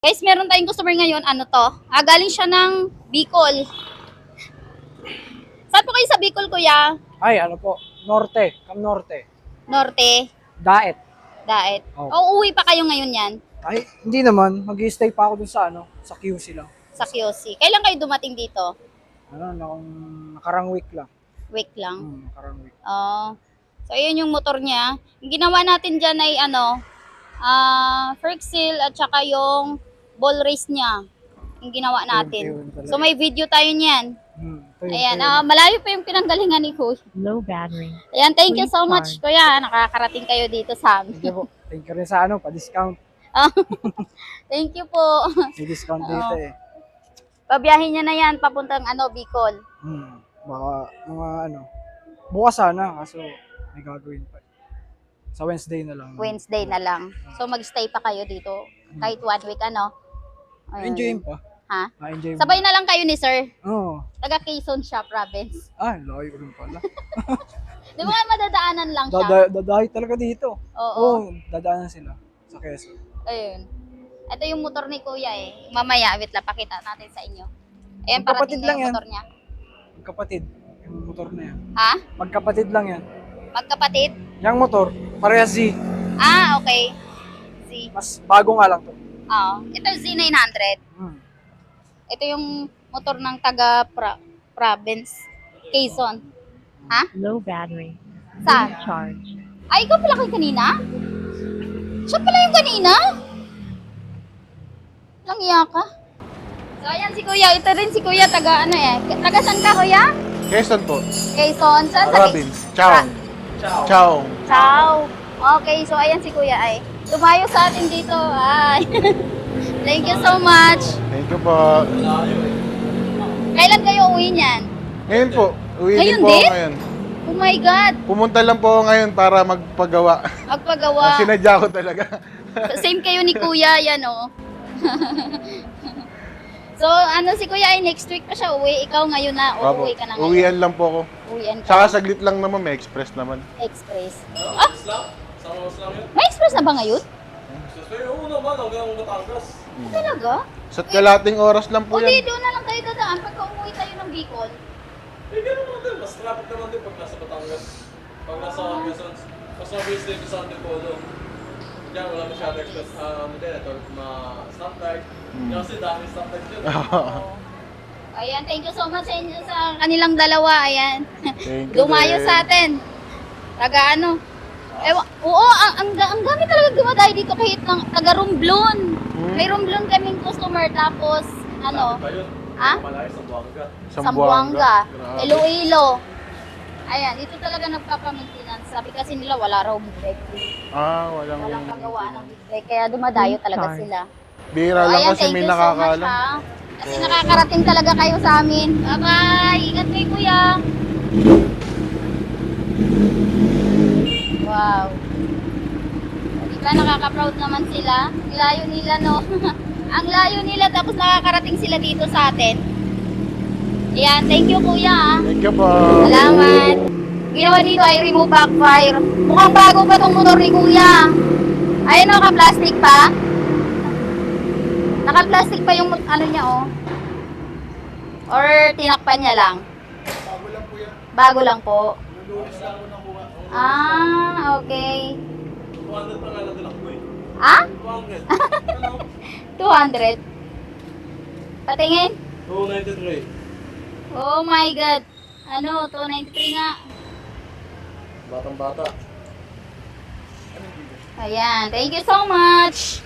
Guys, meron tayong customer ngayon. Ano to? Galing siya ng Bicol. Saan po kayo sa Bicol, kuya? Ay, ano po? Norte. Cam Norte. Norte. Daet. Daet. Oh. O uuwi pa kayo ngayon yan? Ay, hindi naman. Mag-i-stay pa ako dun sa sa QC lang. Sa QC. Kailan kayo dumating dito? Nakarang week lang. Week lang. Nakarang week. So, ayun yung motor niya. Yung ginawa natin dyan ay First seal at saka yung ball race niya. Yung ginawa natin. So, may video tayo niyan. Ayan, malayo pa yung pinanggalingan ni Kuya. Low battery. Ayan, thank you so much, Kuya. Nakakarating kayo dito sa amin. Thank you po. Thank you rin sa pa-discount. Thank you po. May discount dito eh. Pabiyahin niya na yan, papuntang Bicol. Baka bukas sana, kaso may gagawin pa. Sa Wednesday na lang. Wednesday na lang. So, mag-stay pa kayo dito. Kahit 1 week, Ayun. Enjoyin pa. Ha? Enjoy Sabay na lang kayo ni Sir. Oo. Taga Quezon siya, province. Layo rin pala. Di ba nga madadaanan lang siya? Dadahay talaga dito. Oo. Dadaanan sila sa Quezon. Ayun. Ito yung motor ni Kuya eh. Mamaya, wait lang, pakita natin sa inyo. Ayan, Magkapatid parating na lang yung yan. motor niya. Magkapatid. Yung motor na yan. Ha? Magkapatid lang yan. Magkapatid? Yung motor, parehas Z. Okay. Mas bago nga lang to. Oo. Ito Z900. Ito yung motor ng taga-province. Quezon. Ha? Low battery. Saan? Charge. Ay, ikaw pala kayo kanina? Siya pala yung kanina? Langya ka? So, ayan si Kuya. Ito rin si Kuya. Taga Taga saan ka, Kuya? Quezon po. Quezon. Saan? Province. Ciao. Ciao. Ciao. Okay, so ayan si Kuya ay. Tumayo sa atin dito. Ay. Thank you so much. Thank you po. Kailan kayo uwi niyan? Ngayon po. Uwi Ngayon din po din? ako ngayon. Oh my God. Pumunta lang po ako ngayon para magpagawa. Magpagawa. Sinadya ko talaga. Same kayo ni Kuya, yan oh. So, si Kuya ay next week pa siya uwi. Ikaw ngayon na, Opo. uuwi ka na ngayon. Uwian lang po ako. Uwian ka. Saka saglit lang naman, may express naman. Express. May express na ba ngayon? Oo naman, hanggang Batangas. Talaga? Sa kalating oras lang po Hindi, yan. doon na lang tayo dadaan pagka umuwi tayo ng Bicol. Gano'n naman din. Mas traffic naman din pag nasa Batangas. Pag nasa Quezon, mas mabilis din sa Antipolo. Diyan, wala masyado express. Ito, stoplight. Kasi dami stoplight dyan. Ayan, thank you so much sa inyo sa kanilang dalawa. Ayan. Thank you Dumayo din. sa atin. Taga oo, ang dami talaga dumadayo dito kahit ng taga Romblon. May Romblon kaming customer tapos Pa yun. Ha? Malayo sa Buanga. Sambuanga, Grabe. Iloilo. Ayan, dito talaga nagpapa-maintenance. Sabi kasi nila wala raw big brake. Walang paggawa ng big brake. Kaya dumadayo talaga sila. Bira lang kasi thank may you so much, nakakaalam. ha. Kasi nakakarating talaga kayo sa amin. Bye-bye! Ingat kayo, Kuya! Wow! Diba nakaka-proud naman sila? Ang layo nila, no? Ang layo nila tapos nakakarating sila dito sa atin. Ayan, thank you, Kuya, ha. Thank you po. Salamat! Ginawa dito ay remove backfire. Mukhang bago pa tong motor ni Kuya. Ayun, naka-plastic pa. Naka-plastic pa yung niya, oh. Or tinakpan niya lang? Bago lang po yan. Bago lang po. Lunes lang po nakuha. Okay. 200 pa nga na dilak ko eh. Ah? 200. 200. Patingin? 293. Oh my God. 293 nga. Batang bata. Ayan. Thank you so much.